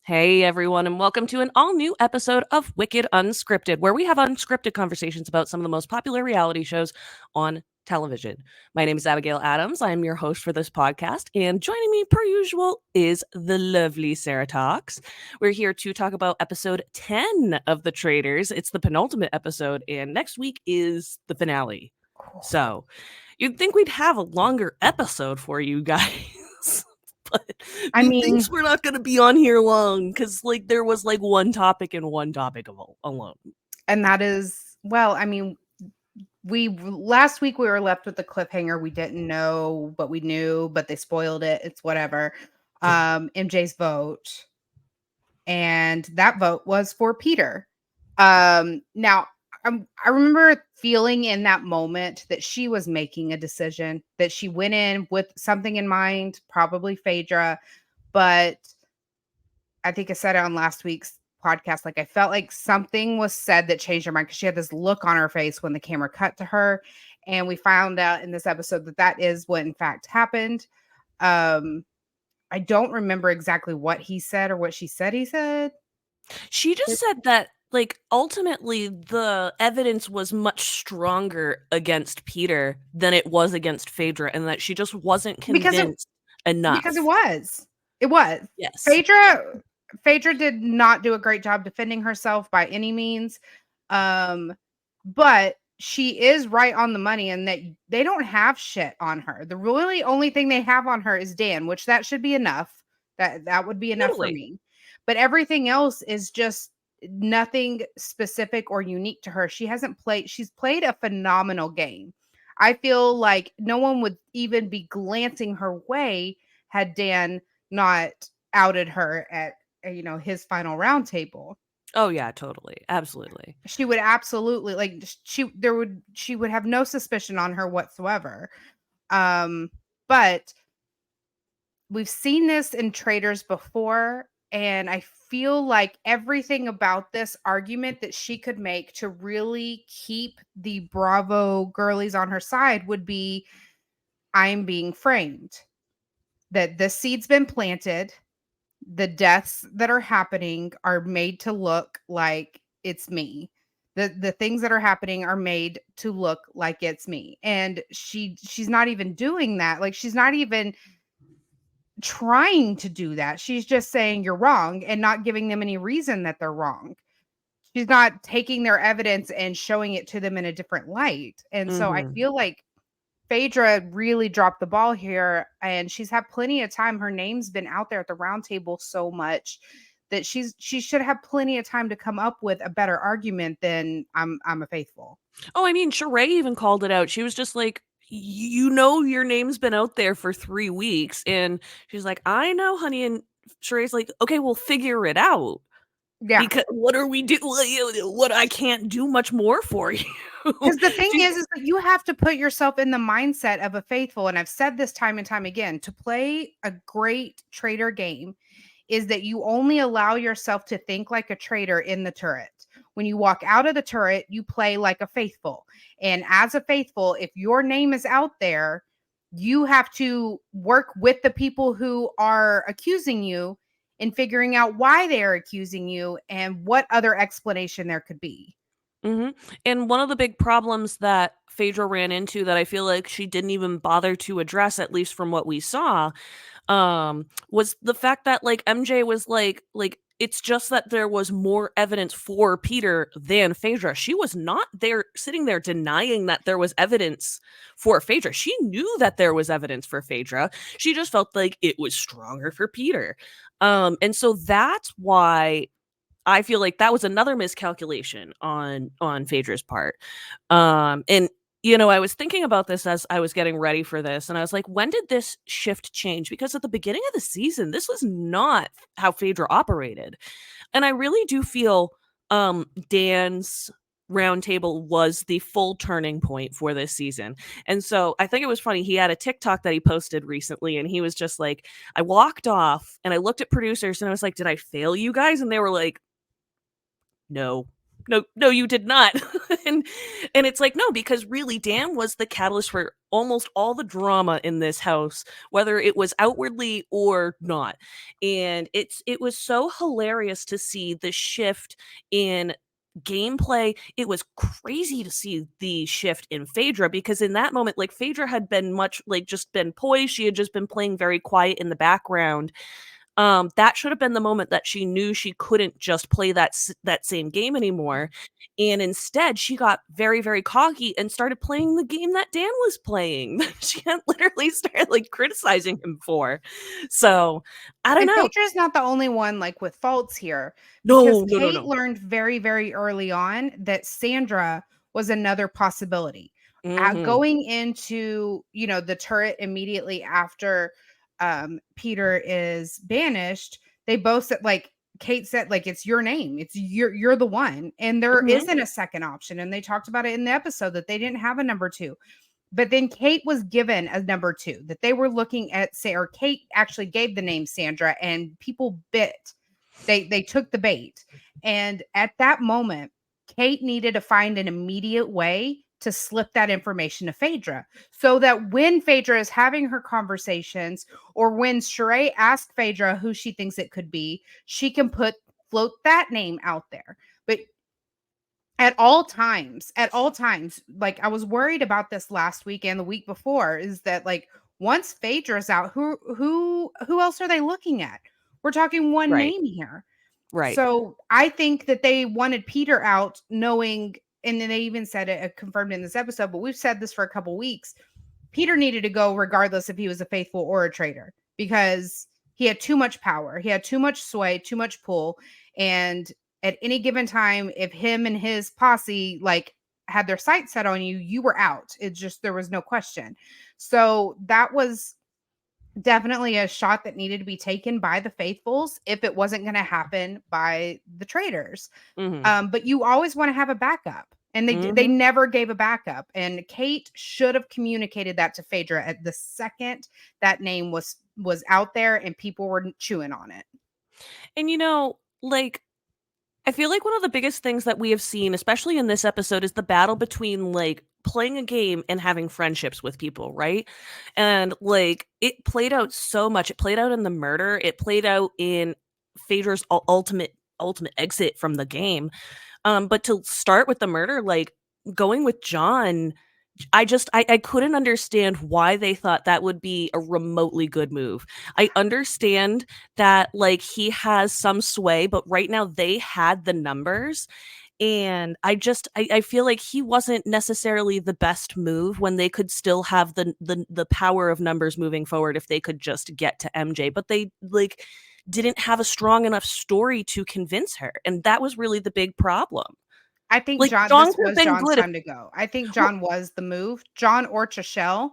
Hey everyone, and welcome to an all new episode of Wicked Unscripted, where we have unscripted conversations about some of the most popular reality shows on television. My name is Abigail Adams. I am your host for this podcast, and joining me, per usual, is the lovely Sarah Talks. We're here to talk about episode 10 of The Traitors. It's the penultimate episode, and next week is the finale. So you'd think we'd have a longer episode for you guys. But I mean, thinks we're not going to be on here long because there was one topic and one topic alone. And that is, we last week we were left with the cliffhanger. We didn't know what we knew, but they spoiled it. It's whatever. MJ's vote, and that vote was for Peter. Now I remember feeling in that moment that she was making a decision, that she went in with something in mind, probably Phaedra, but I think I said it on last week's podcast. I felt like something was said that changed her mind because she had this look on her face when the camera cut to her. And we found out in this episode that is what in fact happened. I don't remember exactly what he said or what she said he said. She just said that ultimately the evidence was much stronger against Peter than it was against Phaedra, and that she just wasn't convinced enough. Because it was. Yes. Phaedra did not do a great job defending herself by any means. But she is right on the money in that they don't have shit on her. The really only thing they have on her is Dan, which that should be enough. That would be enough for me. But everything else is just nothing specific or unique to her. She's played a phenomenal game. I feel like no one would even be glancing her way had Dan not outed her at his final round table. Oh yeah, totally. Absolutely. She would absolutely she would have no suspicion on her whatsoever. But we've seen this in Traitors before, and I feel like everything about this argument that she could make to really keep the Bravo girlies on her side would be, I'm being framed. That the seed's been planted. The deaths that are happening are made to look like it's me. The things that are happening are made to look like it's me. And she's not even doing that. She's not even trying to do that. She's just saying you're wrong and not giving them any reason that they're wrong. She's not taking their evidence and showing it to them in a different light. And so I feel like Phaedra really dropped the ball here, and she's had plenty of time. Her name's been out there at the round table so much that she should have plenty of time to come up with a better argument than I'm a faithful. Oh, I mean, Sheree even called it out. She was just like, your name's been out there for 3 weeks. And she's like, I know, honey. And Sheree's like, okay, we'll figure it out. Yeah. Because what are we doing? What, I can't do much more for you. Because the thing is that you have to put yourself in the mindset of a faithful. And I've said this time and time again, to play a great traitor game is that you only allow yourself to think like a traitor in the turret. When you walk out of the turret, you play like a faithful. And as a faithful, if your name is out there, you have to work with the people who are accusing you in figuring out why they are accusing you and what other explanation there could be. Mm-hmm. And one of the big problems that Phaedra ran into that I feel like she didn't even bother to address, at least from what we saw, was the fact that MJ was like it's just that there was more evidence for Peter than Phaedra. She was not there sitting there denying that there was evidence for Phaedra. She knew that there was evidence for Phaedra. She just felt like it was stronger for Peter. And so that's why I feel like that was another miscalculation on Phaedra's part. And I was thinking about this as I was getting ready for this, and I was like, when did this shift change? Because at the beginning of the season, this was not how Phaedra operated. And I really do feel Dan's roundtable was the full turning point for this season. And so I think it was funny. He had a TikTok that he posted recently, and he was just like, I walked off and I looked at producers and I was like, did I fail you guys? And they were like, no. no, you did not. and and it's like, no, because really Dan was the catalyst for almost all the drama in this house, whether it was outwardly or not. And it was so hilarious to see the shift in gameplay. It was crazy to see the shift in Phaedra, because in that moment, like, Phaedra had been much like just been poised. She had just been playing very quiet in the background. That should have been the moment that she knew she couldn't just play that same game anymore, and instead, she got very, very cocky and started playing the game that Dan was playing. She had literally started, like, criticizing him for. So, I don't And know. Phaedra's not the only one, like, with faults here, because No, no, no, Kate no. learned very, very early on that Sandra was another possibility. Mhm. Going into, the turret immediately after, Peter is banished, they both said, like, Kate said, like, "It's your name. You're the one." And there Mhm. isn't a second option, and they talked about it in the episode that they didn't have a number 2. But then Kate was given a number 2, that they were looking at, say, or Kate actually gave the name Sandra, and people bit. They took the bait. And at that moment, Kate needed to find an immediate way to slip that information to Phaedra, so that when Phaedra is having her conversations, or when Sheree asks Phaedra who she thinks it could be, she can float that name out there. But at all times, like, I was worried about this last week and the week before, is that, like, once Phaedra's out, who else are they looking at? We're talking one Right, name here. right. So I think that they wanted Peter out, knowing, and then they even said it, confirmed in this episode, but we've said this for a couple weeks. Peter needed to go regardless if he was a faithful or a traitor, because he had too much power. He had too much sway, too much pull. And at any given time, if him and his posse, like, had their sights set on you, you were out. It's just, there was no question. So that was definitely a shot that needed to be taken by the faithfuls if it wasn't going to happen by the traitors. Mhm. But you always want to have a backup. And they Mhm. never gave a backup. And Kate should have communicated that to Phaedra at the second that name was out there and people were chewing on it. And, like, I feel like one of the biggest things that we have seen, especially in this episode, is the battle between, like, playing a game and having friendships with people, right? And, like, it played out so much. It played out in the murder. It played out in Phaedra's ultimate exit from the game. But to start with the murder, like, going with John, I couldn't understand why they thought that would be a remotely good move. I understand that, like, he has some sway, but right now they had the numbers, and I feel like he wasn't necessarily the best move when they could still have the power of numbers moving forward if they could just get to MJ, but they, like, didn't have a strong enough story to convince her, and that was really the big problem. I think Like, John this could have was been John's good if time to go. I think well John was the move. John or Trishelle.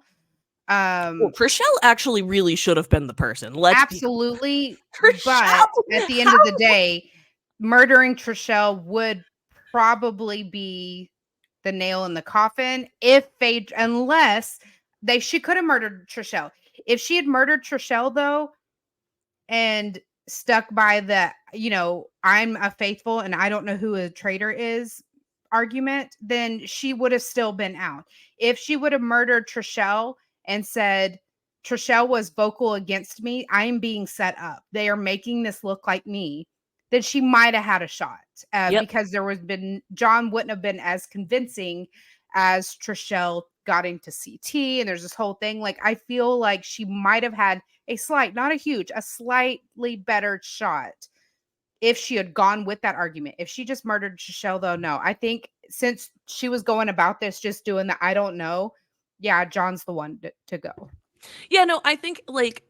well, Um, Trishelle actually really should have been the person, let's be Absolutely. But at Trishelle! the end How of the day, murdering Trishelle would probably be the nail in the coffin, if Phaedra, unless she could have murdered Trishelle. If she had murdered Trishelle, though, and stuck by the, I'm a faithful and I don't know who a traitor is argument, then she would have still been out. If she would have murdered Trishelle and said, Trishelle was vocal against me, I am being set up, they are making this look like me, then she might have had a shot, Yep. because John wouldn't have been as convincing as Trishelle got into CT. And there's this whole thing. Like, I feel like she might have had a slight, not a huge, a slightly better shot if she had gone with that argument. If she just murdered Trishelle, though, no. I think since she was going about this, just doing the I don't know, yeah, John's the one to go. Yeah, no, I think, like,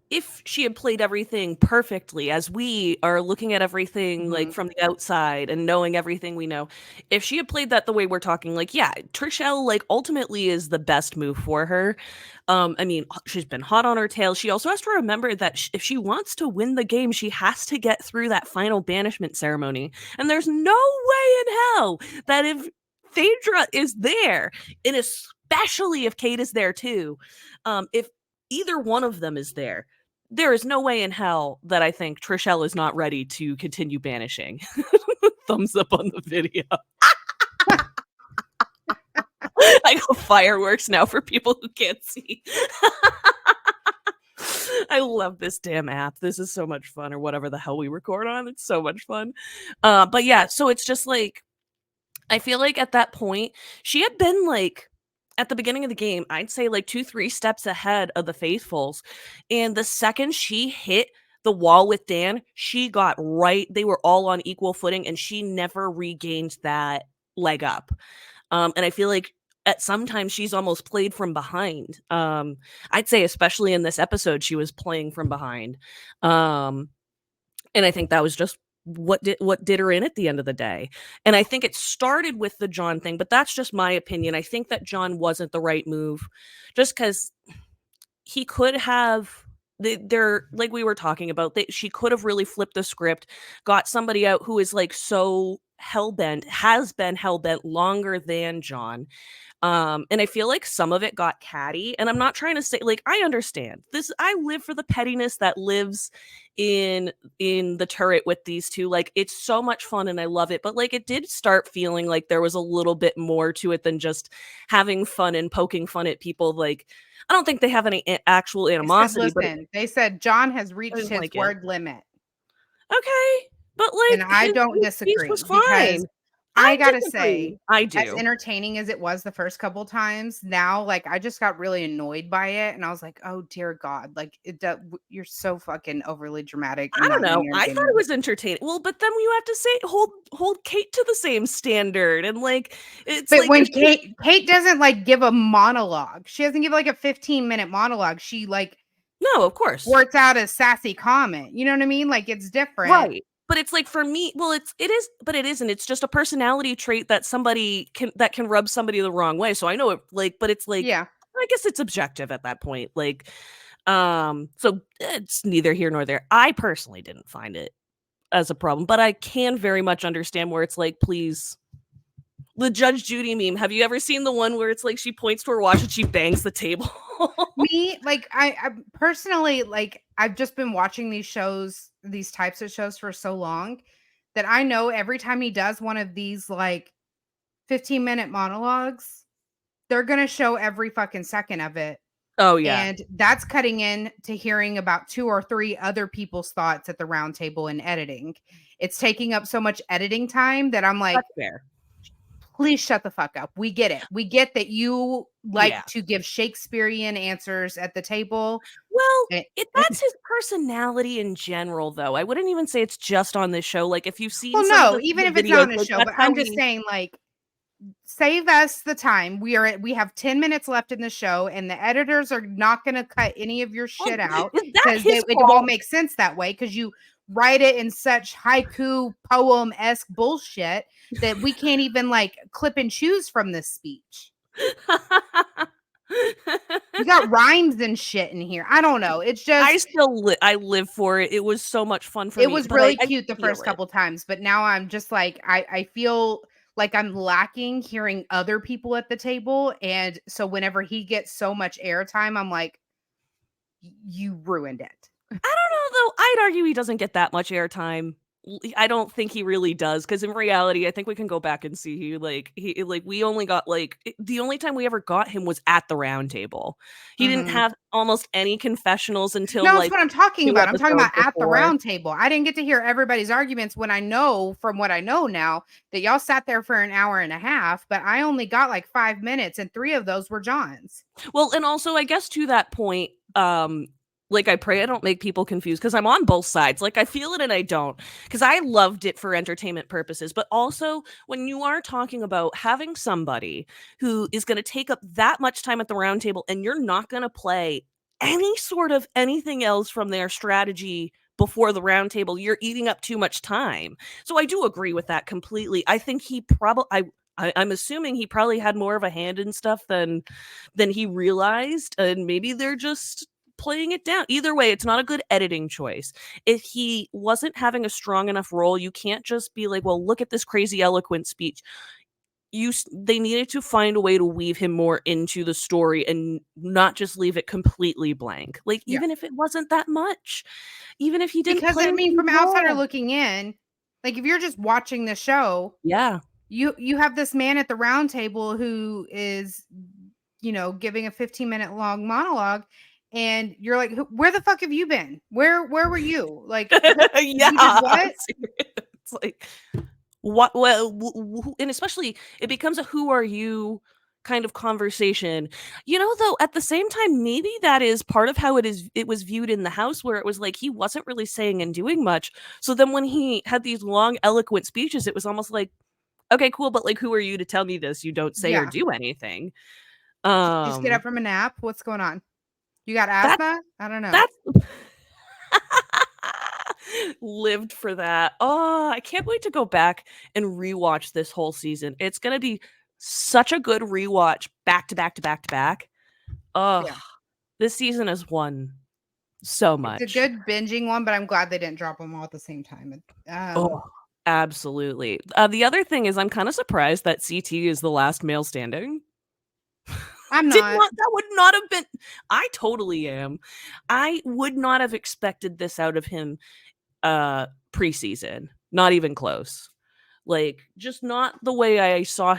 if she had played everything perfectly, as we are looking at everything, like, Mhm. from the outside and knowing everything we know, if she had played that the way we're talking, like, yeah, Trishelle, like, ultimately is the best move for her. I mean, she's been hot on her tail. She also has to remember that if she wants to win the game, she has to get through that final banishment ceremony. And there's no way in hell that if Phaedra is there, and especially if Kate is there too, if either one of them is there is no way in hell that I think Trishelle is not ready to continue banishing. thumbs up on the video. I got fireworks now for people who can't see. I love this damn app. This is so much fun, or whatever the hell we record on. It's so much fun. But yeah, so it's just like, I feel like at that point, she had been like, at the beginning of the game, I'd say like 2-3 steps ahead of the faithfuls. And the second she hit the wall with Dan, she got right. They were all on equal footing, and she never regained that leg up. And I feel like at sometimes she's almost played from behind. I'd say especially in this episode, she was playing from behind. And I think that was just what did her in at the end of the day. And I think it started with the John thing, but that's just my opinion. I think that John wasn't the right move, just because he could have. They're like we were talking about. She could have really flipped the script, got somebody out who is like so hellbent, has been hellbent longer than John. And I feel like some of it got catty. And I'm not trying to say, like, I understand this. I live for the pettiness that lives in the turret with these two. Like, it's so much fun and I love it. But like, it did start feeling like there was a little bit more to it than just having fun and poking fun at people. Like, I don't think they have any actual animosity. They said John has reached his like word limit. Okay, but like, and I don't disagree was fine. I gotta say, I do. as entertaining as it was the first couple times, now like I just got really annoyed by it, and I was like, "Oh dear God!" Like you're so fucking overly dramatic. I don't know. I thought it was entertaining. Well, but then you have to say hold Kate to the same standard, and like it's. But like when Kate doesn't like give a monologue, she doesn't give like a 15-minute monologue. She like no, of course, works out a sassy comment. You know what I mean? Like it's different, right? But it's like for me, well, it is, but it isn't. It's just a personality trait that somebody can rub somebody the wrong way. So I know it, like, but it's like, yeah, I guess it's objective at that point. Like, so it's neither here nor there. I personally didn't find it as a problem, but I can very much understand where it's like, please. The Judge Judy meme. Have you ever seen the one where it's like she points to her watch and she bangs the table? Me, like I personally, like I've just been watching these shows, these types of shows for so long that I know every time he does one of these like 15-minute monologues, they're gonna show every fucking second of it. Oh yeah. And that's cutting in to hearing about 2 or 3 other people's thoughts at the round table and editing. It's taking up so much editing time that I'm like, that's fair. Please shut the fuck up. We get it. We get that you like to give Shakespearean answers at the table. Well, that's his personality in general, though. I wouldn't even say it's just on this show. Like, if you've seen even if it's not on a show, but I'm just saying, like, save us the time. We have 10 minutes left in the show, and the editors are not going to cut any of your shit out because it won't make sense that way because you write it in such haiku poem-esque bullshit that we can't even like clip and choose from this speech. You got rhymes and shit in here. I don't know. It's just I live for it. It was so much fun for me. It was really cute the first couple times, but now I'm just like I feel like I'm lacking hearing other people at the table, and so whenever he gets so much airtime, I'm like, you ruined it. I don't know, though. I'd argue he doesn't get that much airtime. I don't think he really does, because in reality, I think we can go back and see we only got the only time we ever got him was at the round table. He didn't have almost any confessionals until that's what I'm talking about. I'm talking about at the round table. I didn't get to hear everybody's arguments when I know from what I know now that y'all sat there for an hour and a half, but I only got like 5 minutes and 3 of those were John's. Well, and also I guess to that point, like, I pray I don't make people confused because I'm on both sides. Like, I feel it and I don't, because I loved it for entertainment purposes. But also, when you are talking about having somebody who is going to take up that much time at the round table and you're not going to play any sort of anything else from their strategy before the round table, you're eating up too much time. So I do agree with that completely. I think he probably, I'm assuming he probably had more of a hand in stuff than he realized. And maybe they're just playing it down. Either way, it's not a good editing choice. If he wasn't having a strong enough role, you can't just be like, well, look at this crazy eloquent speech. They needed to find a way to weave him more into the story and not just leave it completely blank. Even if it wasn't that much, even if he didn't, because I mean, from outsider looking in, Like, if you're just watching the show, Yeah. you have this man at the round table who is, giving a 15-minute long monologue, and you're like, Where the fuck have you been? Where were you? Like, you did Yeah. what?" It's like, what well, and especially it becomes a "who are you" kind of conversation. Though, at the same time, maybe that is part of how it was viewed in the house, where it was like he wasn't really saying and doing much. So then when he had these long, eloquent speeches, it was almost like, "Okay, cool, but, like, who are you to tell me this? You don't say or Yeah. do anything." Did you just get up Um, from a nap? What's going on? You got that asthma? I don't know. that's lived for that. Oh, I can't wait to go back and rewatch this whole season. It's gonna be such a good rewatch back to back to back to back. Oh, Yeah. this season has won so It's a much. good binging one, but I'm glad they didn't drop them all at the same time. Oh, absolutely. The other thing is I'm kinda surprised that CT is the last male standing. I'm Did not. not That would not have been. I totally am. I would not have expected this out of him, preseason. Not even close. Like, just not the way I saw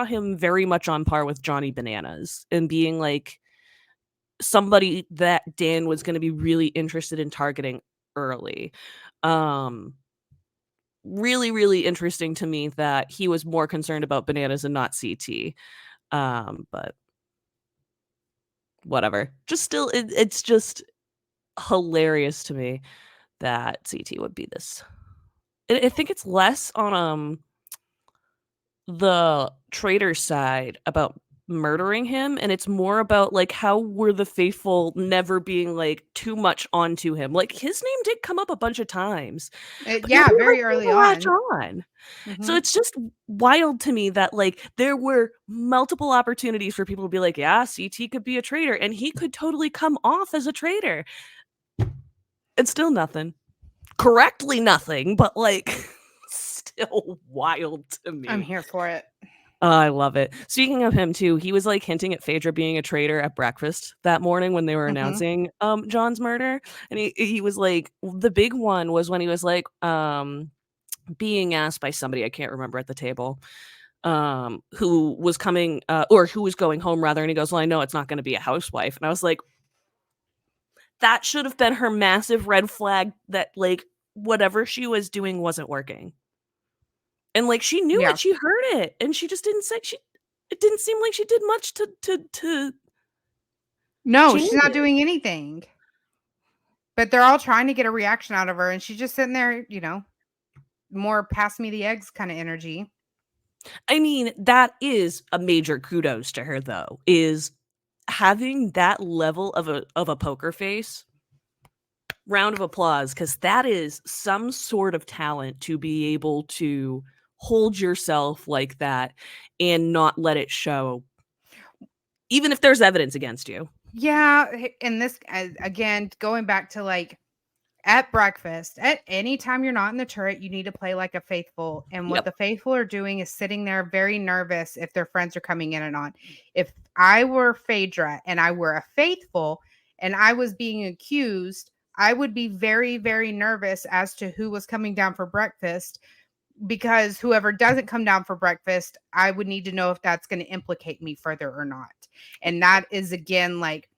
him very much on par with Johnny Bananas and being, like, somebody that Dan was gonna be really interested in targeting early. Um, Really, really interesting to me that he was more concerned about Bananas and not CT. But whatever. Just still, it's just hilarious to me that CT would be this. I think it's less on, the traitor side about murdering him, and it's more about, like, how were the faithful never being, like, too much onto him. Like, his name did come up a bunch of times, but Yeah, nobody ever very seemed early to latch on. on. So Mhm. it's just wild to me that, like, there were multiple opportunities for people to be like, "Yeah, CT could be a traitor, and he could totally come off as a traitor," and still nothing. Correctly nothing, but, like, still wild to I'm me. here for it. Oh, I love it. Speaking of him too, he was, like, hinting at Phaedra being a traitor at breakfast that morning when they were Mhm. announcing, John's murder, and he was like the big one was when he was, like, being asked by somebody, I can't remember at the table, who was coming, or who was going home rather, and he goes, "Well, I know it's not gonna be a housewife," and I was like, that should have been her massive red flag that, like, whatever she was doing wasn't working. And, like, she knew Yeah. it, she heard it, and she just didn't say she it didn't seem like she did much to No, change she's not it. doing anything. But they're all trying to get a reaction out of her, and she's just sitting there, more pass me the eggs kinda energy. I mean, that is a major kudos to her, though, is having that level of a poker face. Round of applause, because that is some sort of talent to be able to hold yourself like that and not let it show, even if there's evidence against you. Yeah, and this again, going back to, like, at breakfast, at any time you're not in the turret, you need to play like a faithful, and what Yep. the faithful are doing is sitting there very nervous if their friends are coming in and on. If I were Phaedra and I were a faithful and I was being accused, I would be very, very nervous as to who was coming down for breakfast, because whoever doesn't come down for breakfast, I would need to know if that's going to implicate me further or not. And that is again like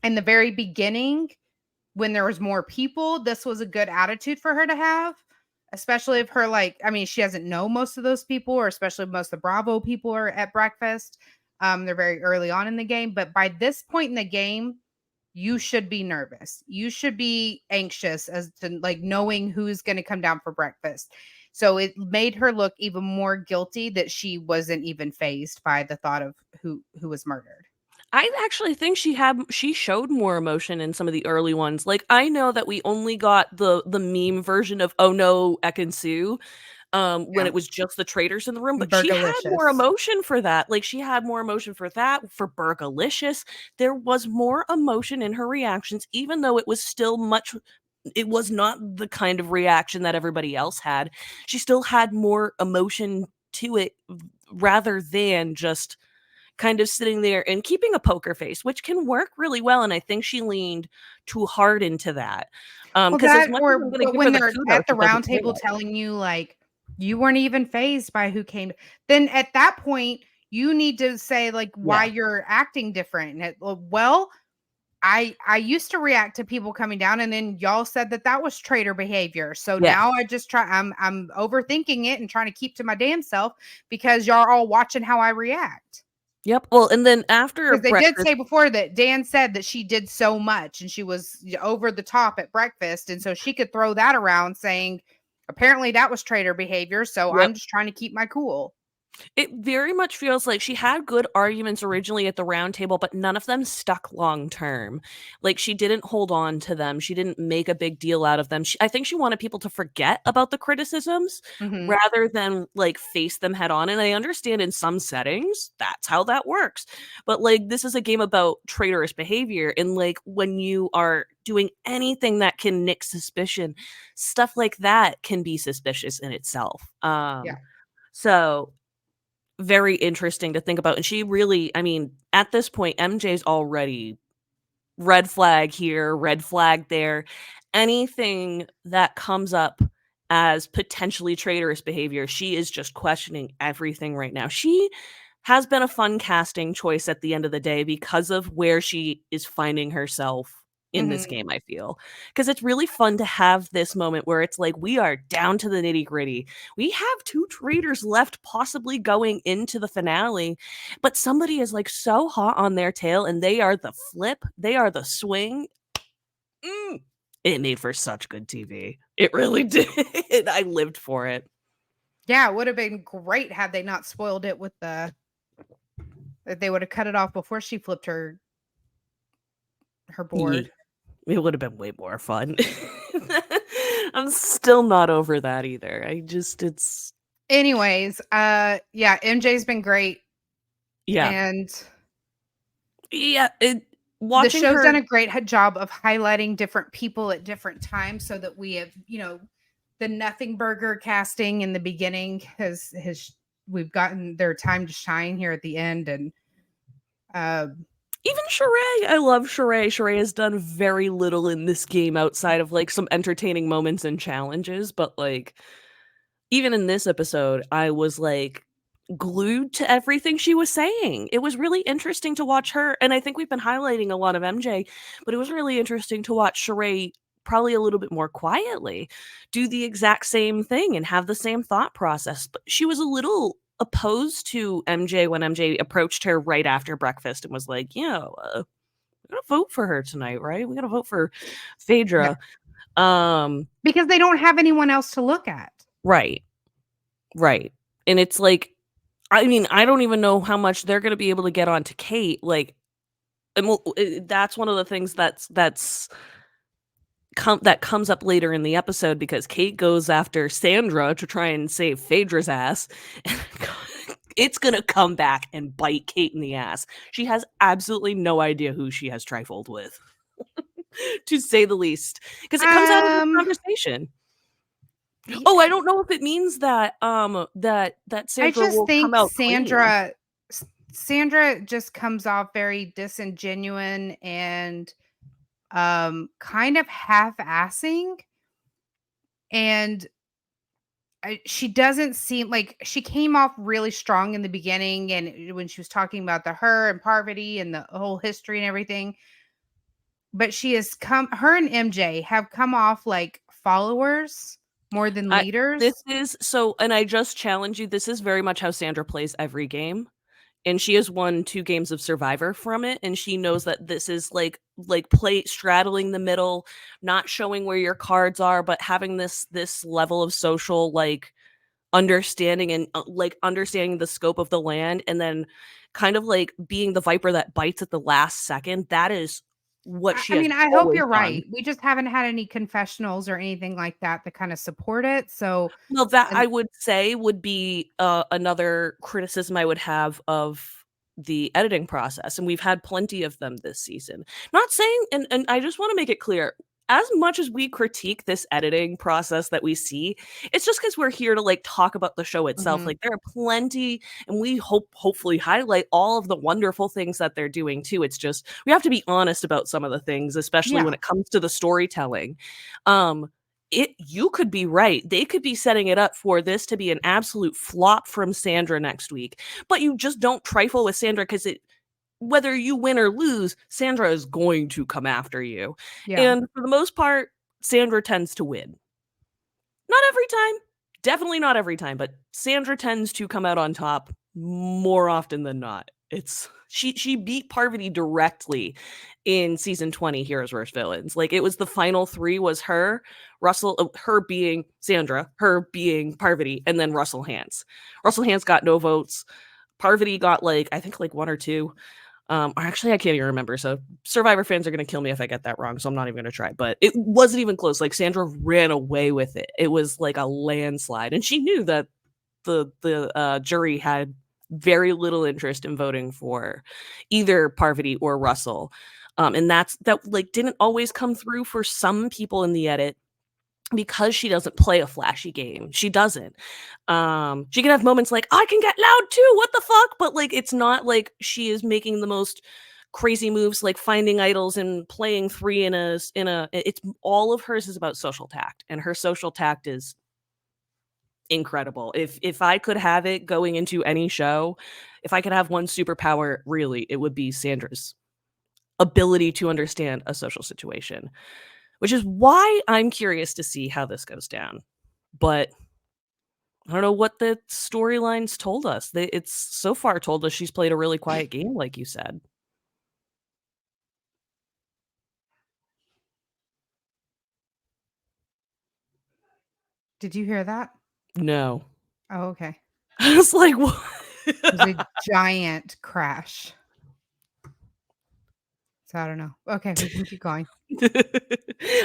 in the very beginning when there was more people, this was a good attitude for her to have, especially if her like, I mean, she doesn't know most of those people, or especially most of the Bravo people are at breakfast. They're very early on in the game, but by this point in the game, you should be nervous. You should be anxious as to like knowing who's going to come down for breakfast. So it made her look even more guilty that she wasn't even phased by the thought of who was murdered. I actually think she showed more emotion in some of the early ones. Like, I know that we only got the meme version of "Oh no, Ekin-Su," when Yeah. it was just the traitors in the room, but she had more Burgalicious. emotion for that. Like, she had more emotion for that, for Burgalicious. There was more emotion in her reactions, even though it was not the kind of reaction that everybody else had. She still had more emotion to it rather than just kind of sitting there and keeping a poker face, which can work really well, and I think she leaned too hard into that. Well, Because as that much as I'm or gonna but give her when the they're kudos, at the it doesn't round pay table it. telling you, like, you weren't even fazed by who came, then at that point, you need to say, like, why Yeah. you're acting different. And well, I used to react to people coming down, and then y'all said that that was traitor behavior. So Yeah. now I'm overthinking it and trying to keep to my damn self because y'all are all watching how I react. Yep. Well, and then after Because they did breakfast say before that Dan said that she did so much and she was over the top at breakfast. And so she could throw that around saying, apparently that was traitor behavior. So Yep. I'm just trying to keep my cool. It very much feels like she had good arguments originally at the round table, but none of them stuck long term. Like, she didn't hold on to them. She didn't make a big deal out of them. I think she wanted people to forget about the criticisms Hmm. rather than like face them head on. And I understand in some settings that's how that works. But like, this is a game about traitorous behavior. And like, when you are doing anything that can nick suspicion, stuff like that can be suspicious in itself. Yeah. So very interesting to think about, and she really, I mean, at this point, MJ's already red flag here, red flag there. Anything that comes up as potentially traitorous behavior, she is just questioning everything right now. She has been a fun casting choice at the end of the day because of where she is finding herself in this Hmm. game, I feel. Because it's really fun to have this moment where it's like we are down to the nitty-gritty. We have two traitors left possibly going into the finale, but somebody is like so hot on their tail and they are the flip, they are the swing. Mm. It made for such good TV. It really did. I lived for it. Yeah. It would have been great had they not spoiled it with that they would have cut it off before she flipped her Yeah. board. It would have been way more fun. I'm still not over that either. I just it's Anyways, yeah, MJ's been great. yeah. And Yeah, the watching show's her done a great job of highlighting different people at different times so that we have, the nothing burger casting in the beginning has we've gotten their time to shine here at the end. And uh even Sheree, I love Sheree. Sheree has done very little in this game outside of like some entertaining moments and challenges, but like even in this episode, I was like glued to everything she was saying. It was really interesting to watch her, and I think we've been highlighting a lot of MJ, but it was really interesting to watch Sheree probably a little bit more quietly do the exact same thing and have the same thought process. But she was a little opposed to MJ when MJ approached her right after breakfast and was like, "Yeah, we're gonna vote for her tonight, right? We gotta vote for yeah, Phaedra." Um, because they don't have anyone else to look at. right, right, and it's like I mean, I don't even know how much they're gonna be able to get onto Kate, like, and that's one of the things that comes up later in the episode because Kate goes after Sandra to try and save Phaedra's ass, and it's gonna come back and bite Kate in the ass. She has absolutely no idea who she has trifled with, to say the least, because it comes out of the um conversation. y- Oh, I don't know if it means that, that I Sandra just will come think out clean. Sandra just comes off very disingenuous and kind of half-assing. And she doesn't seem like she came off really strong in the beginning and when she was talking about the her and Parvati and the whole history and everything. But she has come her and MJ have come off like followers more than I this leaders. is so and I just challenge you, this is very much how Sandra plays every game, and she has won 2 games of Survivor from it, and she knows that this is play straddling the middle, not showing where your cards are, but having this level of social, like, understanding and, like, understanding the scope of the land, and then kind of, like, being the viper that bites at the last second. That is what I she I has mean, I hope always you're done. right. We just haven't had any confessionals or anything like that that kind of support it. So, Well, that and I would say would be, another criticism I would have of the editing process, and we've had plenty of them this season. Not saying and I just wanna make it clear, as much as we critique this editing process that we see, it's just because we're here to like talk about the show itself. Mhm. Like there are plenty, and we hopefully highlight all of the wonderful things that they're doing too. It's just we have to be honest about some of the things, especially when Yeah. it comes to the storytelling. Um, you could be right. They could be setting it up for this to be an absolute flop from Sandra next week, but you just don't trifle with Sandra because it whether you win or lose, Sandra is going to come after you. Yeah. And for the most part, Sandra tends to win. Not every time, definitely not every time, but Sandra tends to come out on top more often than not. It's she beat Parvati directly in season 20 Heroes vs Villains. Like it was the final 3 was her, Russell her being Sandra, her being Parvati, and then Russell Hantz. Russell Hantz got no votes. Parvati got like I think like 1 or 2. Or actually, I can't even remember. So Survivor fans are going to kill me if I get that wrong. So I'm not even going to try. But it wasn't even close. Like Sandra ran away with it. It was like a landslide, and she knew that the jury had very little interest in voting for either Parvati or Russell. And that like didn't always come through for some people in the edit because she doesn't play a flashy game. She doesn't. She can have moments like, I can get loud too, what the fuck? But like it's not like she is making the most crazy moves like finding idols and playing 3 in a it's all of hers is about social tact, and her social tact is incredible. If I could have it going into any show, if I could have one superpower, really, it would be Sandra's ability to understand a social situation, which is why I'm curious to see how this goes down. But I don't know what the storylines told us. It's so far told us she's played a really quiet game, like you said. Did you hear that? No. Oh, okay. I was like, what? It was a giant crash. So I don't know. Okay, we can keep going.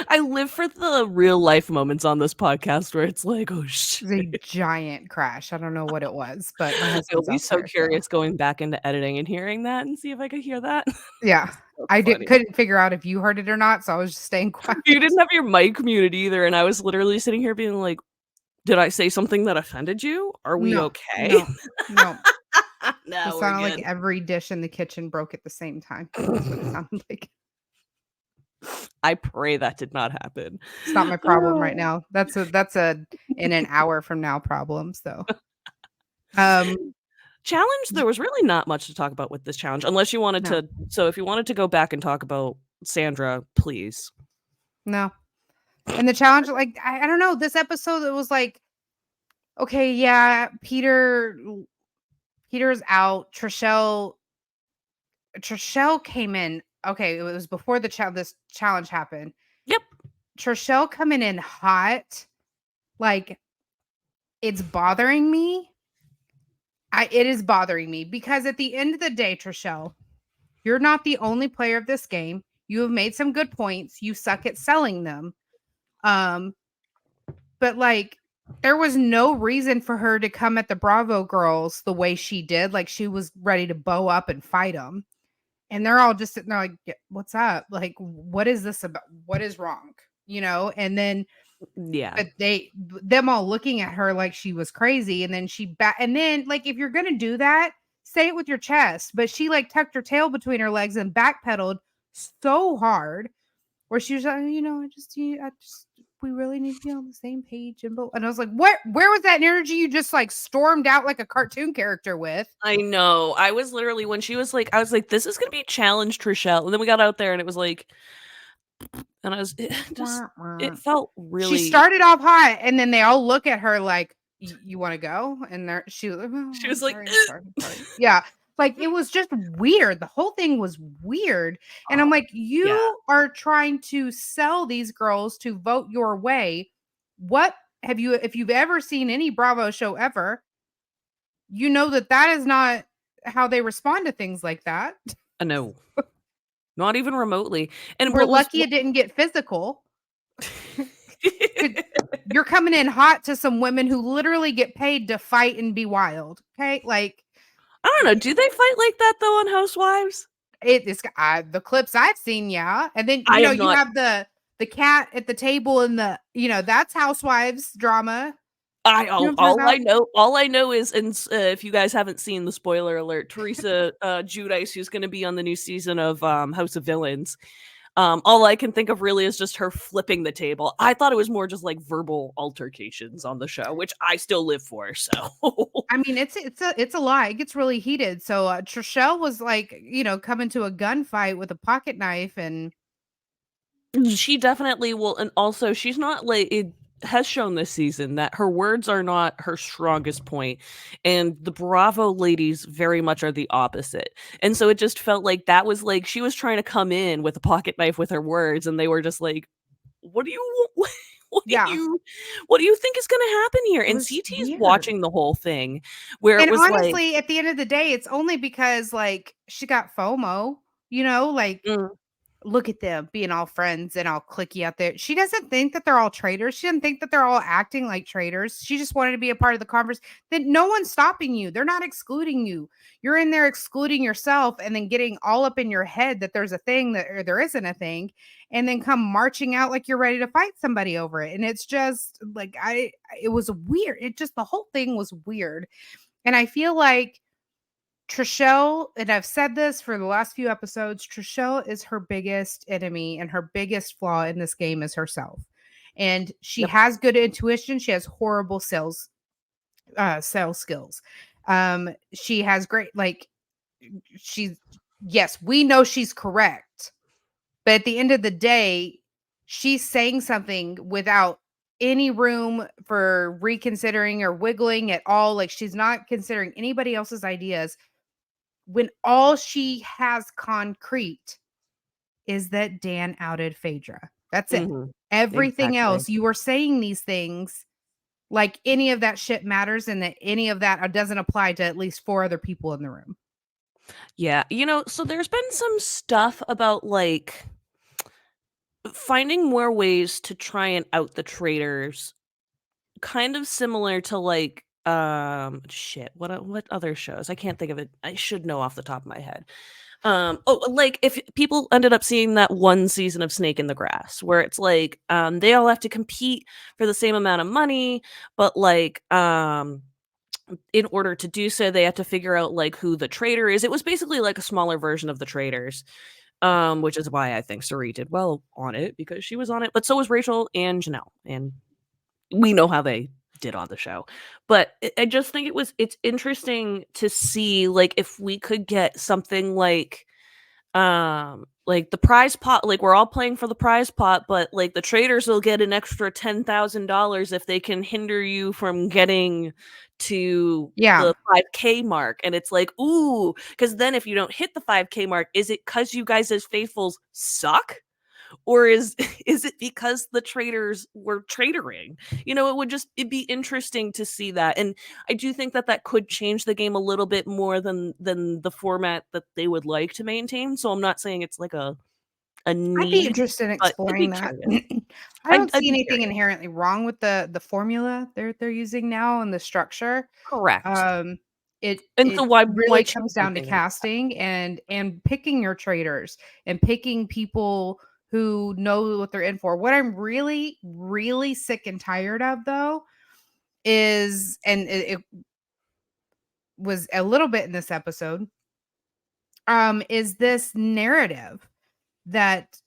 I live for the real life moments on this podcast where it's like, oh It was a shit. giant crash. I don't know what it was, but my I'll husband's be out so there, so curious going back into editing and hearing that and see if I could hear that. yeah. So I funny. couldn't figure out if you heard it or not, so I was just staying quiet. You didn't have your mic muted either, and I was literally sitting here being like, did I say something that offended you? Are we No, okay? no, no. It No, we're sounded like good. every dish in the kitchen broke at the same time. That's what it sounded like. I pray that did not happen. It's not my problem right now. That's a in an hour from now problem, so. Um, Challenge, there was really not much to talk about with this challenge, unless you wanted no, to so if you wanted to go back and talk about Sandra, please. no. And the challenge, like, I don't know, this episode, it was like, okay, yeah, Peter's out. Trishelle came in. Okay, it was before this challenge happened. Yep. Trishelle coming in hot, like it's bothering me. It is bothering me because at the end of the day, Trishelle, you're not the only player of this game. You have made some good points. You suck at selling them. Um, but like there was no reason for her to come at the Bravo girls the way she did. Like she was ready to bow up and fight them. And they're all just sitting there like, "Yeah, what's up? Like, what is this about? What is wrong? You know?" And then, Yeah. but them all looking at her like she was crazy. And then and then, like, if you're going to do that, say it with your chest. But she, like, tucked her tail between her legs and backpedaled so hard where she was like, we really need to be on the same page. And I was like, where was that energy you just like stormed out like a cartoon character with? I know. I was literally when she was like, I was like, this is gonna be challenge Trishelle. And then we got out there and it was like, and I was it felt She really started off hot, and then they all look at her like, "You want to go?" And she was like, "Oh, she I'm was like, sorry, I'm sorry, I'm sorry." Yeah, like it was just weird. The whole thing was weird, and I'm like, yeah. "You are trying to sell these girls to vote your way. What have you? If you've ever seen any Bravo show ever, you know that is not how they respond to things like that. No. Not even remotely. And We're what was lucky it didn't get physical." You're coming in hot to some women who literally get paid to fight and be wild. Okay, like I don't know. Do they fight like that though on Housewives? it is the clips I've seen, yeah. And then I have you not. have the cat at the table and that's housewives drama. You know what I'm talking about? All I know is, and if you guys haven't seen the spoiler alert, Teresa Giudice, who's going to be on the new season of House of Villains. All I can think of really is just her flipping the table. I thought it was more just like verbal altercations on the show, which I still live for. So I mean, it's a lie. It gets really heated. So Trishelle was like, coming to a gunfight with a pocket knife, and she definitely will. And also, she's not like it has shown this season that her words are not her strongest point, and the Bravo ladies very much are the opposite. And so it just felt like that was like she was trying to come in with a pocket knife with her words, and they were just like, "What do you?" yeah, What do you think is gonna happen here? it And was CT is weird. watching the whole thing where it And was like, honestly, at the end of the day, it's only because like she got FOMO, like mm, look at them being all friends and all clicky out there. She doesn't think that they're all traitors. She doesn't think that they're all acting like traitors. She just wanted to be a part of the conversation. Then no one's stopping you. They're not excluding you. You're in there excluding yourself and then getting all up in your head that there's a thing that or there isn't a thing, and then come marching out like you're ready to fight somebody over it. And it's just like it was weird. It just the whole thing was weird. And I feel like Trishelle, and I've said this for the last few episodes, Trishelle is her biggest enemy, and her biggest flaw in this game is herself. And she yep, has good intuition. She has horrible sales skills. She has great she's yes, we know she's correct, but at the end of the day, she's saying something without any room for reconsidering or wiggling at all. Like she's not considering anybody else's ideas when all she has concrete is that Dan outed Phaedra. That's it. mhm, Everything exactly. else, you were saying these things like any of that shit matters and that any of that doesn't apply to at least 4 other people in the room. Yeah, so there's been some stuff about, like, finding more ways to try and out the traitors, kind of similar to, like, shit, what other shows? I can't think of it. I should know off the top of my head. Like, if people ended up seeing that one season of Snake in the Grass, where it's like, they all have to compete for the same amount of money, but, like, in order to do so, they have to figure out, like, who the traitor is. It was basically like a smaller version of the Traitors, which is why I think Suri did well on it because she was on it, but so was Rachel and Janelle, and we know how they did on the show. But I just think it's interesting to see, like, if we could get something like the prize pot, like we're all playing for the prize pot, but like the traders will get an extra $10,000 if they can hinder you from getting to Yeah. the 5K mark. And it's like, ooh, because then if you don't hit the 5K mark, is it because you guys as faithfuls suck? Or is is it because the traders were traitoring? It'd be interesting to see that. And I do think that that could change the game a little bit more than the format that they would like to maintain. So I'm not saying it's like a I'd be need, interested in but I'd exploring be that. curious. I don't I'd see be anything curious. inherently wrong with the formula they're using now and the structure. Correct. Um, it And so it why really choose comes down to something like that? casting and picking your traders and picking people who know what they're in for. What I'm really, really sick and tired of though is, and it was a little bit in this episode, is this narrative that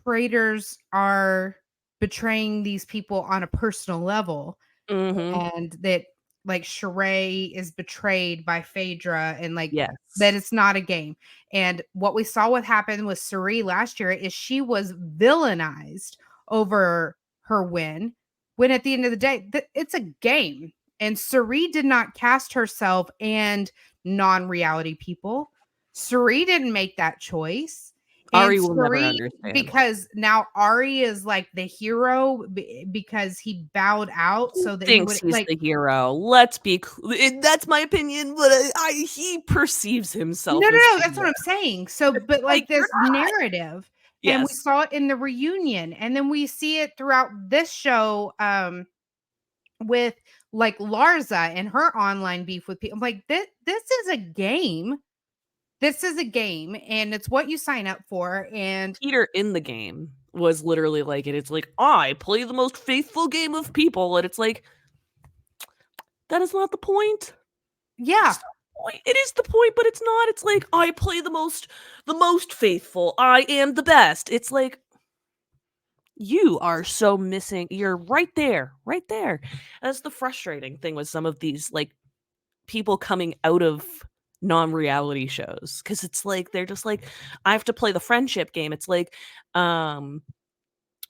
traders are betraying these people on a personal level, Mhm. and that like Sheree is betrayed by Phaedra, and like that Yes. it's not a game. And what we saw what happened with Suri last year is she was villainized over her win, when at the end of the day it's a game. And Suri did not cast herself and non-reality people. Suri didn't make that choice. And Ari will never Suri, understand. because now Ari is like the hero because he bowed out He so that he thinks would he's like the hero. Let's be that's my opinion, but he perceives no, himself no, as no, the that's what hero. I'm saying. So, but Like, like you're this not. narrative, and we Yes. saw it in the reunion, and then we see it throughout this show, with like Larza and her online beef with people. I'm like, this is a game. This is a game, and it's what you sign up for. And Peter in the game. was literally like it. It's like, I play the most faithful game of people. And it's like, that is not the point. Yeah. It's not the point. It is the point, but it's not. It's like, I play the most faithful. I am the best. It's like, you are so missing. You're right there. Right there. That's the frustrating thing with some of these like people coming out of non-reality shows, because it's like they're just like, I have to play the friendship game. It's like um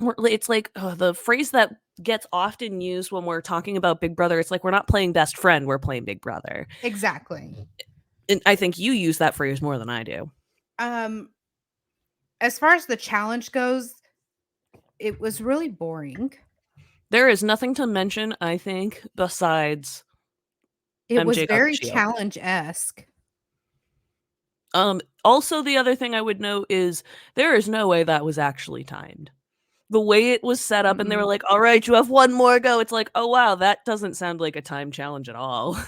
it's like the phrase that gets often used when we're talking about Big Brother, it's like we're not playing best friend, we're playing Big Brother. Exactly. And I think you use that phrase more than I do. Um, as far as the challenge goes, it was really boring. There is nothing to mention, I think, besides It was MJ got the very shield. challenge-esque. Also, the other thing I would note is there is no way that was actually timed. The way it was set up, and they were Mm-mm. like, "All right, you have one more go." It's like, "Oh wow, that doesn't sound like a time challenge at all."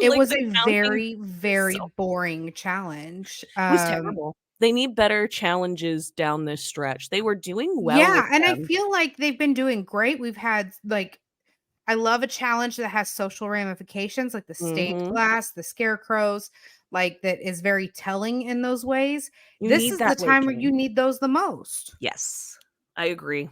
It Like was the a counting very, very so boring challenge. was terrible. They need better challenges down this stretch. They were doing well with Yeah, and I them. feel like they've been doing great. We've had, like, I love a challenge that has social ramifications, like the stained Mhm. glass, the scarecrows, like, that is very telling in those ways. You This need is the that weight time where you gain. need those the most. Yes. I agree.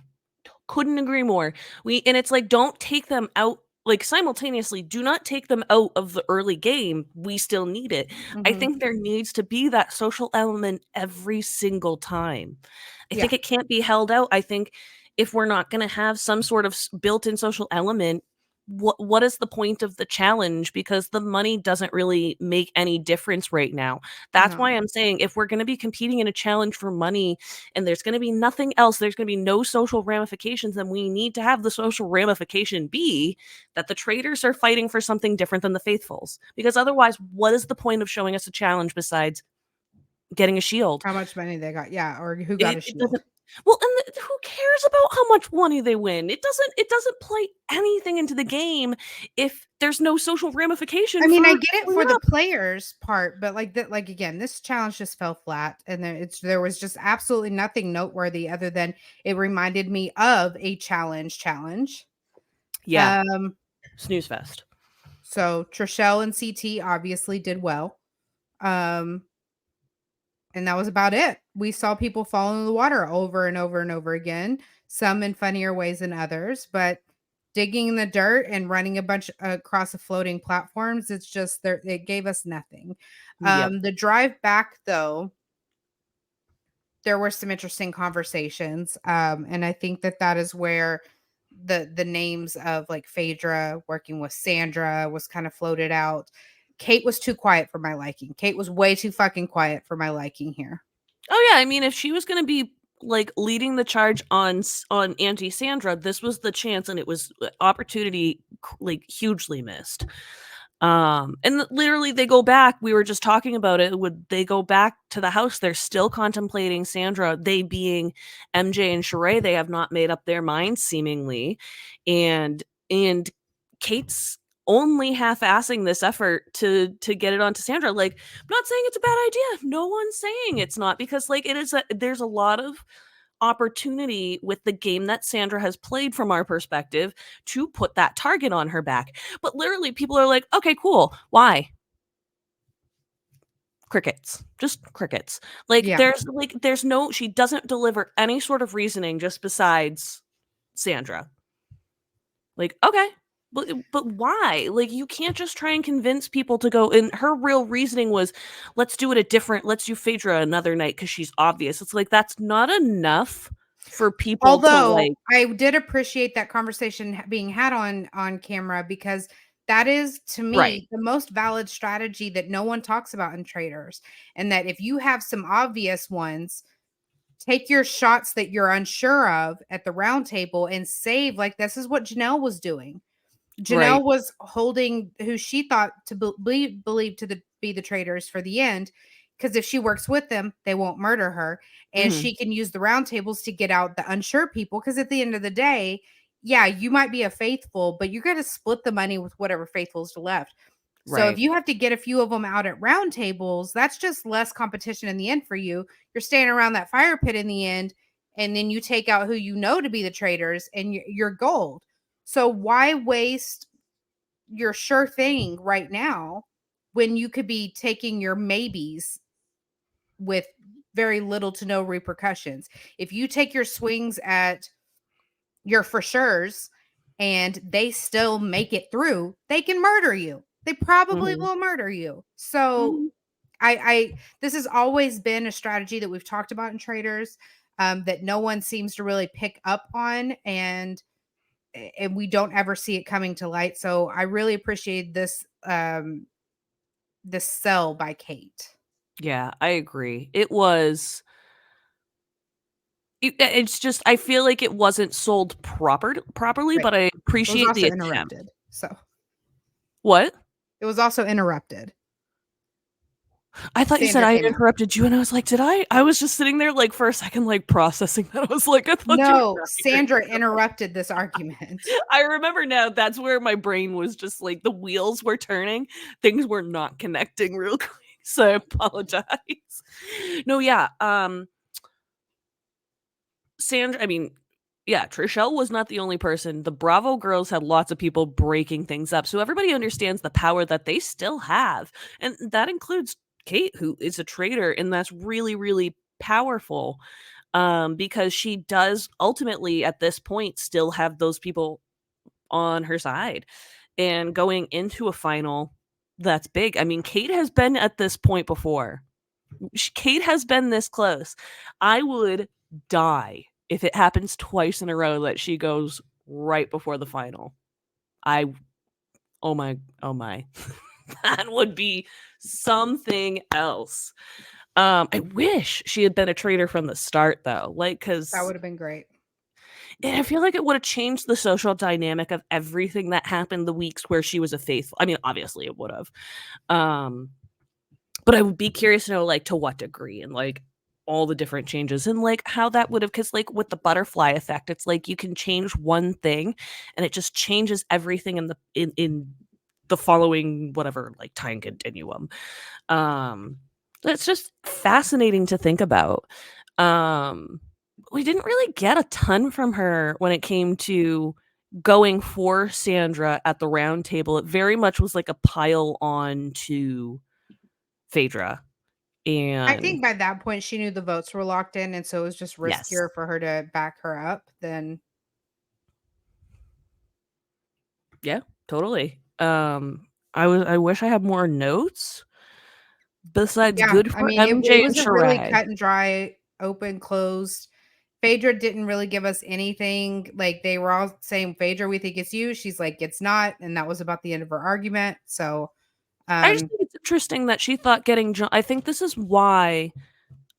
Couldn't agree more. And it's like, don't take them out, like, simultaneously, do not take them out of the early game, we still need it. I Mhm. think there needs to be that social element every single time. I Yeah. think it can't be held out. I think if we're not gonna have some sort of built-in social element, what is the point of the challenge? Because the money doesn't really make any difference right now. That's No. why I'm saying if we're gonna be competing in a challenge for money and there's going to be nothing else, there's going to be no social ramifications, then we need to have the social ramification be that the traitors are fighting for something different than the faithfuls. Because otherwise, what is the point of showing us a challenge besides getting a shield? How much money they got. Yeah, or who got It, a it shield. doesn't. Well, and who cares about how much money they win? It doesn't play anything into the game if there's no social I ramification mean, I for get it showing for the up. players part, but like that, like again, this challenge just fell flat, and there was just absolutely nothing noteworthy other than it reminded me of a challenge. Yeah, Um, snooze fest. so Trishelle and CT obviously did well. Um, and that was about it. We saw people fall in the water over and over and over again, some in funnier ways than others, but digging in the dirt and running a bunch across the floating platforms, it's just there, it gave us nothing. Yep. The drive back though, there were some interesting conversations. And I think that that is where the names of like Phaedra working with Sandra was kind of floated out. Kate was too quiet for my liking. Kate was way too fucking quiet for my liking here. Oh yeah, I mean, if she was gonna be like leading the charge on on anti Sandra, this was the chance, and it was opportunity like hugely missed. And literally, they go back. We were just talking about it. Would they go back to the house? They're still contemplating Sandra. They being MJ and Sheree, they have not made up their minds seemingly, and Kate's only half-assing this effort to get it onto Sandra. Like, I'm not saying it's a bad idea. No one's saying it's not, because like there's a lot of opportunity with the game that Sandra has played from our perspective to put that target on her back. But literally people are like, "Okay, cool. Why?" Crickets. Just crickets. Yeah. Like there's no, she doesn't deliver any sort of reasoning just besides Sandra. Like, okay, but why? Like, you can't just try and convince people to go. And her real reasoning was, let's do it a different. Let's do Phaedra another night because she's obvious. It's like that's not enough for people to Although like. I did appreciate that conversation being had on camera, because that is to Right. me the most valid strategy that no one talks about in traders. And that if you have some obvious ones, take your shots that you're unsure of at the round table and save. Like, this is what Janelle was doing. Right. Janelle was holding who she thought to believe to be the traitors for the end, because if she works with them, they won't murder her, and Hmm. she can use the round tables to get out the unsure people. Because at the end of the day, yeah, you might be a faithful, but you're going to split the money with whatever faithfuls left. So if Right. you have to get a few of them out at round tables, that's just less competition in the end for you. You're staying around that fire pit in the end. and then you take out who you know to be the traitors, and you're gold. So why waste your sure thing right now when you could be taking your maybes with very little to no repercussions? If you take your swings at your for sures and they still make it through, they can murder you. They probably Mhm. will murder you. So Mhm. I this has always been a strategy that we've talked about in traders, that no one seems to really pick up on, and we don't ever see it coming to light. So I really appreciate this sell by Kate. Yeah, I agree. It's just I feel like it wasn't sold properly, Right. but I It was appreciate the also attempt. interrupted. So What? it was also interrupted. I thought you said Sandra I came in. interrupted you, and I was like, "Did I?" I was just sitting there, like, for a second, like, processing that. I was like, "I thought you were No, not here." Sandra interrupted this argument. I remember now, that's where my brain was just, like, the wheels were turning, things were not connecting real quick, so I apologize. No, yeah, Sandra I mean, yeah, Trishelle was not the only person. The Bravo girls had lots of people breaking things up, so everybody understands the power that they still have, and that includes Kate, who is a traitor, and that's really, really powerful, because she does ultimately, at this point, still have those people on her side, and going into a final, that's big. I mean, Kate has been at this point before. Kate has been this close. I would die if it happens twice in a row that she goes right before the final. I oh my oh my. That would be something else. I wish she had been a traitor from the start though. Like That cuz would have been great. I feel like it would have changed the social dynamic of everything that happened the weeks where she was a faithful. I mean, obviously it would have. Um But I would be curious to know, like, to what degree and, like, all the different changes and, like, how that would have, because like, with the butterfly effect, it's like you can change one thing, and it just changes everything in the following whatever, like, time continuum. Um, it's just fascinating to think about. Um, we didn't really get a ton from her when it came to going for Sandra at the round table. It very much was like a pile on to Phaedra. I And think by that point she knew the votes were locked in, and so it was just yes. riskier for her to back her up than. Yeah, totally. I wish I had more notes besides Yeah, good I for mean, it MJ and was a really Sheree. cut and dry, open, closed. Phaedra didn't really give us anything. Like, they were all saying, "Phaedra, we think it's you." She's like, "It's not," and that was about the end of her argument. So, I just um, think it's interesting that she thought getting John. I think this is why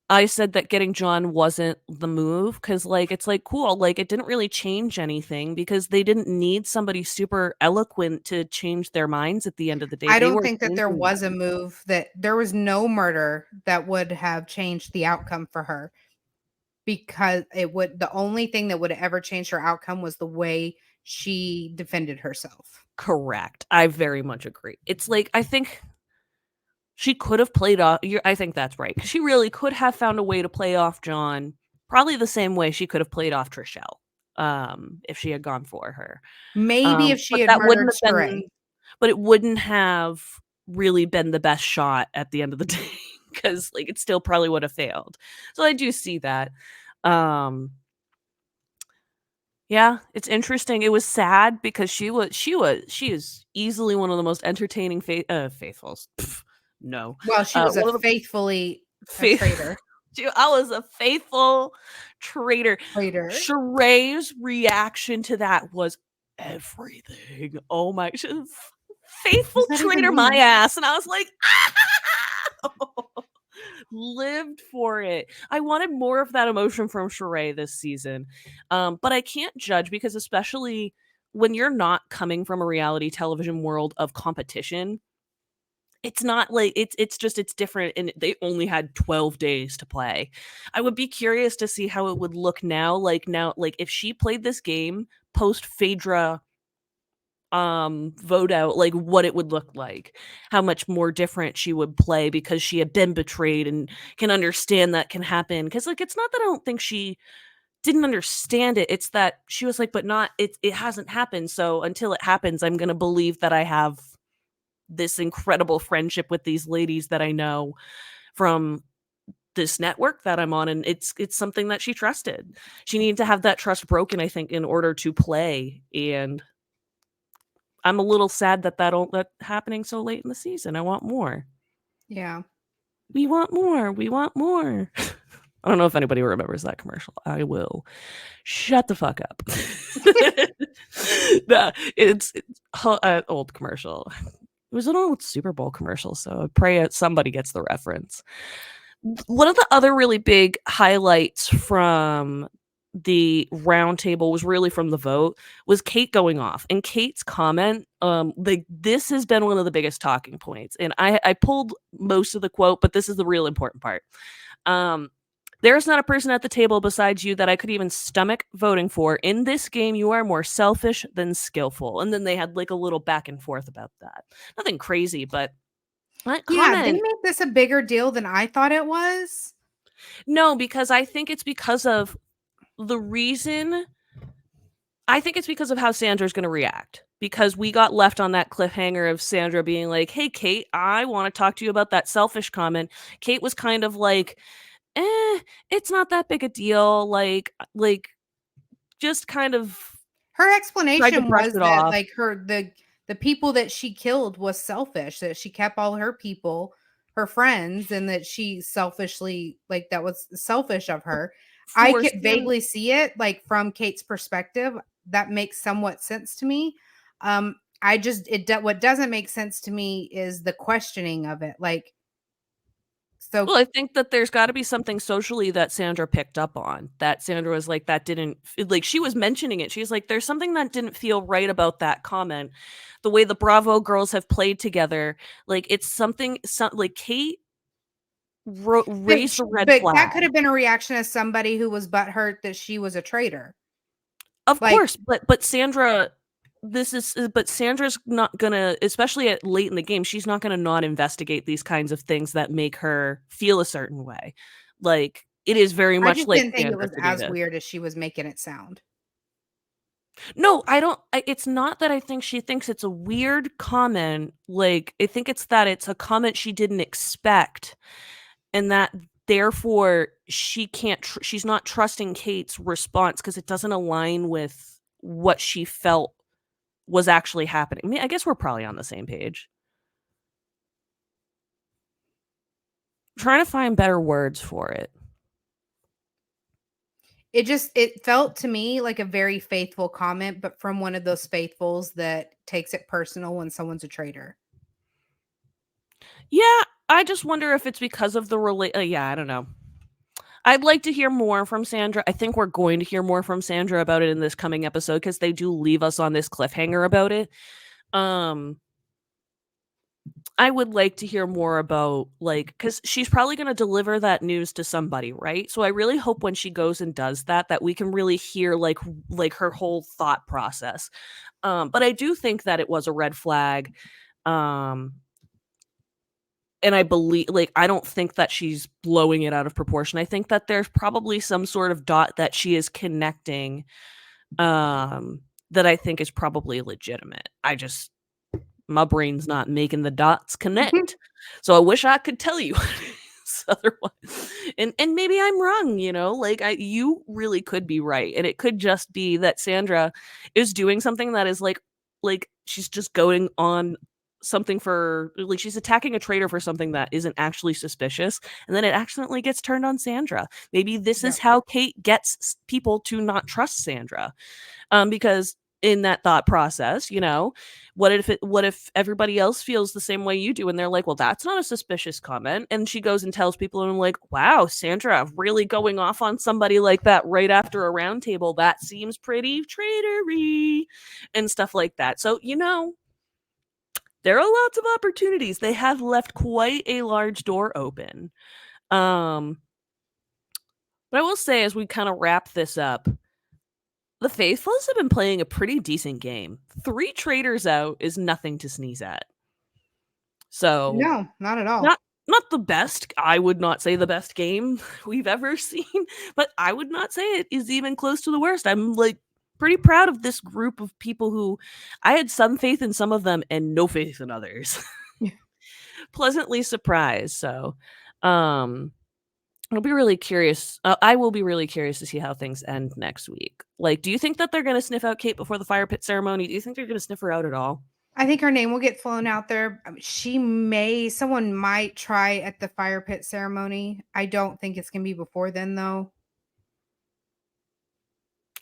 I said that getting John wasn't the move, because like, it's like, cool, like, it didn't really change anything because they didn't need somebody super eloquent to change their minds at the end of the day. I They don't were think that there thinking was a them. move, that there was no murder that would have changed the outcome for her, because the only thing that would have ever changed her outcome was the way she defended herself. Correct. I very much agree. It's like, I think she could have played off I think that's right, 'cause she really could have found a way to play off John, probably the same way she could have played off Trishelle, if she had gone for her. Maybe if she But had that wouldn't murdered have been Sheree. but it wouldn't have really been the best shot at the end of the day, because like, it still probably would have failed. So I do see that. Um, yeah, it's interesting. It was sad because she is easily one of the most entertaining faithfuls. Pff, no. Well, she was a One of the faithfully a faith traitor. I was a faithful traitor. Traitor. Sheree's reaction to that was everything. Oh my What faithful does that even traitor my mean? ass, and I was like, lived for it. I wanted more of that emotion from Sheree this season. But I can't judge because especially when you're not coming from a reality television world of competition, it's not like it's just it's different, and they only had 12 days to play. I would be curious to see how it would look now, like, if she played this game post Phaedra, vote out, like, what it would look like. How much more different she would play because she had been betrayed and can understand that can happen. Because like, it's not that I don't think she didn't understand it. It's that she was like, but not it hasn't happened. So until it happens, I'm gonna believe that I have this incredible friendship with these ladies that I know from this network that I'm on, and it's something that she trusted. She needed to have that trust broken, I think, in order to play, and I'm a little sad that that happening so late in the season. I want more. Yeah. We want more. We want more. I don't know if anybody remembers that commercial. I will. Shut the fuck up. It's old commercial. It was an old Super Bowl commercial, so I pray somebody gets the reference. One of the other really big highlights from the roundtable was really from the vote was Kate going off, and Kate's comment, like, this has been one of the biggest talking points, and I pulled most of the quote, but this is the real important part. Um, "There's not a person at the table besides you that I could even stomach voting for. In this game, you are more selfish than skillful." And then they had, like, a little back and forth about that. Nothing crazy, but that Yeah, they comment. made this a bigger deal than I thought it was. No, because I think it's because of the reason I think it's because of how Sandra's gonna react, because we got left on that cliffhanger of Sandra being like, "Hey, Kate, I wanna talk to you about that selfish comment." Kate was kind of like, "Eh, it's not that big a deal," just kind of Her tried to explanation brush was it that, off. like, the people that she killed was selfish, that she kept all her people, her friends, and that she selfishly like, that was selfish of her. I For could San vaguely see it, like, from Kate's perspective. That makes somewhat sense to me. I just it do what doesn't make sense to me is the questioning of it, like, so Well, I think that there's gotta be something socially that Sandra picked up on, that Sandra was like, "That didn't f," like, she was mentioning it, she's like, "There's something that didn't feel right about that comment." The way the Bravo girls have played together, like, it's something like, Kate raised a red but that could flag. have been a reaction as somebody who was butthurt that she was a traitor. Of Like, course, but Sandra this is but Sandra's not gonna, especially at late in the game, she's not gonna not investigate these kinds of things that make her feel a certain way. Like, it is very I much just like didn't think it Sandra was to do as this. weird as she was making it sound. No, I don't it's not that I think she thinks it's a weird comment, like, I think it's that it's a comment she didn't expect, and that therefore she can't she's not trusting Kate's response because it doesn't align with what she felt was actually happening. I mean, I guess we're probably on the same page. Trying to find better words for it. It felt to me like a very faithful comment, but from one of those faithfuls that takes it personal when someone's a traitor. Yeah, I just wonder if it's because of the yeah, I don't know. I'd like to hear more from Sandra. I think we're going to hear more from Sandra about it in this coming episode because they do leave us on this cliffhanger about it. Um, I would like to hear more about, like, because she's probably gonna deliver that news to somebody, right? So I really hope when she goes and does that, that we can really hear, like, her whole thought process. But I do think that it was a red flag, um, and I believe, like, I don't think that she's blowing it out of proportion. I think that there's probably some sort of dot that she is connecting, um, that I think is probably legitimate. I just my brain's not making the dots connect. So I wish I could tell you what it is otherwise. And maybe I'm wrong, like you really could be right. And it could just be that Sandra is doing something that is like she's just going on something for, like, she's attacking a traitor for something that isn't actually suspicious, and then it accidentally gets turned on Sandra. Maybe this Yeah. is how Kate gets people to not trust Sandra, because in that thought process, what if everybody else feels the same way you do and they're like, well, that's not a suspicious comment, and she goes and tells people and I'm like, wow, Sandra really going off on somebody like that right after a round table, that seems pretty traitory and stuff like that. So there are lots of opportunities. They have left quite a large door open. um but I will say, as we kind of wrap this up, the Faithfuls have been playing a pretty decent game. 3 traitors out is nothing to sneeze at. So, No, not at not all. not the best. I would not say the best game we've ever seen, but I would not say it is even close to the worst. I'm like pretty proud of this group of people who I had some faith in some of them and no faith in others. Pleasantly surprised. So, I'll be really curious. I will be really curious to see how things end next week. Like, do you think that they're going to sniff out Kate before the fire pit ceremony? Do you think they're going to sniff her out at all? I think her name will get flown out there. Someone might try at the fire pit ceremony. I don't think it's gonna be before then, though.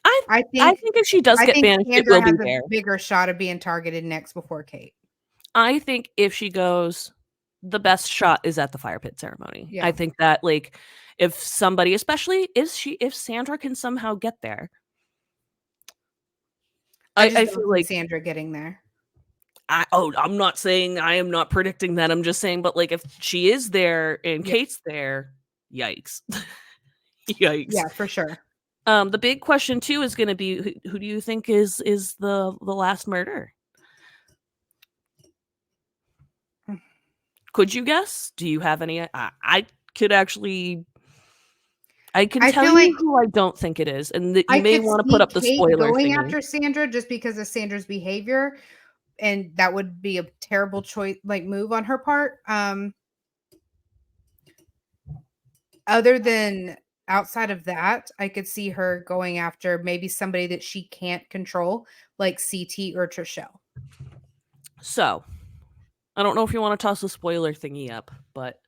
I I I think think if she does I get think banished, it will Sandra be has a there. bigger shot of being targeted next before Kate. I think if she goes, the best shot is at the fire pit ceremony. I Yeah. think that like if somebody, especially if Sandra can somehow get there, I I just don't feel see like Sandra getting there. I'm not saying I am not predicting that. I'm just saying, but like if she is there and Yeah. Kate's there, yikes. Yikes. Yeah, for sure. The big question too is gonna be who do you think is the last murder? Could you guess? Do you have any I could actually I can I tell feel you like who I don't think it is, and that you I may could wanna put see up the Kate spoiler going thingy. after Sandra just because of Sandra's behavior, and that would be a terrible choice like, move on her part. Other than outside of that, I could see her going after maybe somebody that she can't control, like CT or Trishelle. So, I don't know if you wanna toss the spoiler thingy up, but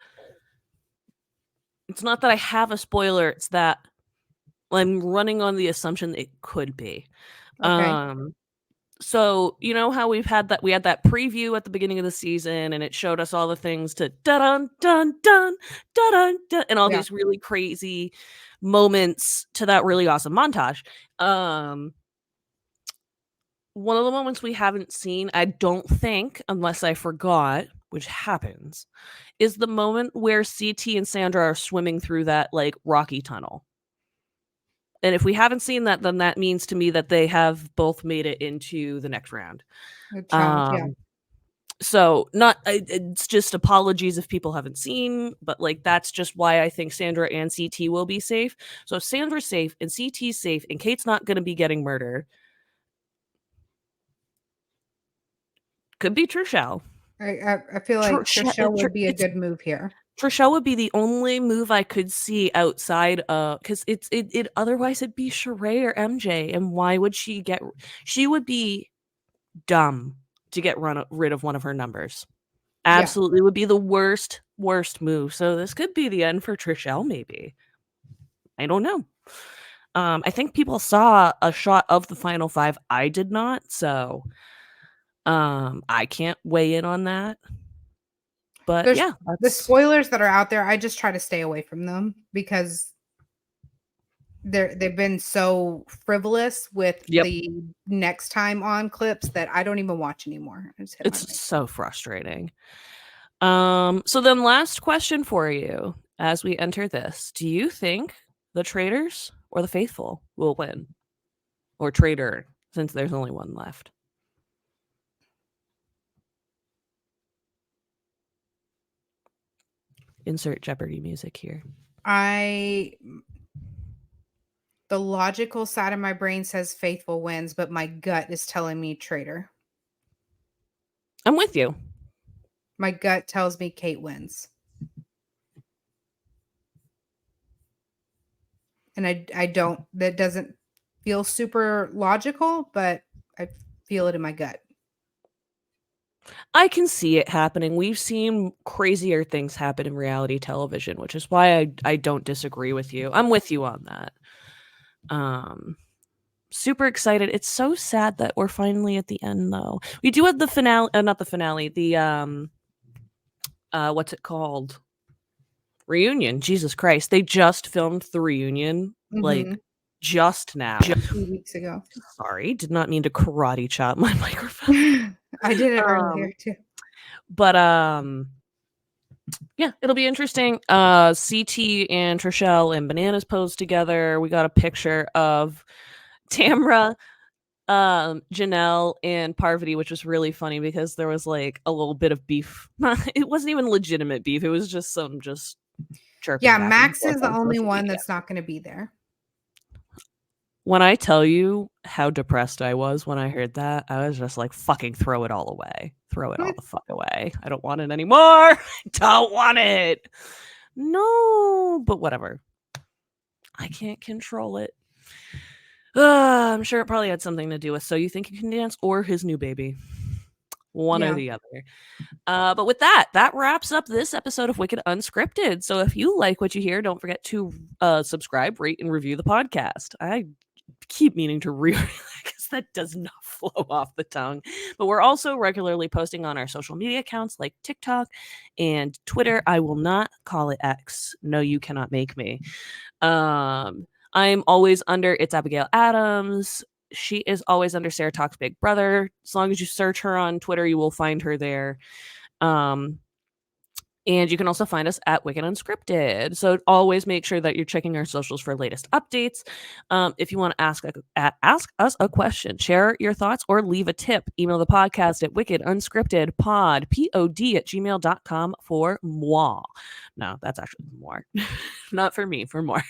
it's not that I have a spoiler, it's that I'm running on the assumption it could be. Okay. Um, so you know how we had that preview at the beginning of the season and it showed us all the things to da dun dun dun da dun dun and all Yeah. these really crazy moments to that really awesome montage. Um, one of the moments we haven't seen, I don't think, unless I forgot, which happens, is the moment where CT and Sandra are swimming through that like rocky tunnel. And if we haven't seen that, then that means to me that they have both made it into the next round. Good challenge. Yeah. Um, so not it's just apologies if people haven't seen, but like that's just why I think Sandra and CT will be safe. So if Sandra's safe and CT's safe and Kate's not going to be getting murdered, could be Trishelle. I feel like Trishelle would be a It's good move here. Trishelle would be the only move I could see outside of because it otherwise it'd be Sheree or MJ, and why would she get? She would be dumb to get rid of one of her numbers. Yeah. Absolutely would be the worst move. So this could be the end for Trishelle, maybe. I don't know. I think people saw a shot of the final five. I did not, so I can't weigh in on that. But There's yeah, the that's spoilers that are out there, I just try to stay away from them because they've been so frivolous with yep. the next time on clips that I don't even watch anymore. I just hit my It's mic. so frustrating. So then last question for you as we enter this. Do you think the traitors or the faithful will win? Or traitor, since there's only one left? Insert Jeopardy music here. I The logical side of my brain says faithful wins, but my gut is telling me traitor. I'm with you. My gut tells me Kate wins. And I don't that doesn't feel super logical, but I feel it in my gut. I can see it happening. We've seen crazier things happen in reality television, which is why I don't disagree with you. I'm with you on that. Super excited. It's so sad that we're finally at the end though. We do have the finale, not the finale, the what's it called? Reunion. Jesus Christ. They just filmed the reunion like Mhm. just now. A few weeks ago. Sorry, did not mean to karate chop my microphone. I did it Um, earlier too. but yeah, it'll be interesting. CT and Trishelle and Bananas posed together. We got a picture of Tamra Janelle and Parvati, which was really funny because there was like a little bit of beef. It wasn't even legitimate beef. It was just some just chirping Yeah, back and Max forth is the on only social one media. that's not going to be there. When I tell you how depressed I was when I heard that, I was just like, fucking throw it all away. Throw it all the fuck away. I don't want it anymore. I don't want it. No, but whatever. I can't control it. I'm sure it probably had something to do with So You Think You Can Dance or his new baby. One or Yeah. the other. But with that, that wraps up this episode of Wicked Unscripted. So if you like what you hear, don't forget to subscribe, rate, and review the podcast. I keep meaning to because that does not flow off the tongue. But we're also regularly posting on our social media accounts like TikTok and Twitter. I will not call it X. No, you cannot make me. I'm always under It's Abigail Adams. She is always under Sarah Talks Big Brother. As long as you search her on Twitter, you will find her there. And you can also find us at Wicked Unscripted. So always make sure that you're checking our socials for latest updates. If you want to ask us a question, share your thoughts, or leave a tip, email the podcast at wickedunscriptedpod, P-O-D at gmail.com for moi. No, that's actually more. Not for me, for more.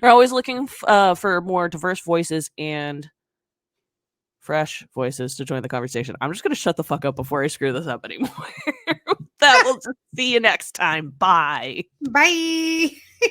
We're always looking for more diverse voices and fresh voices to join the conversation. I'm just going to shut the fuck up before I screw this up anymore. That will just see you next time. Bye. Bye.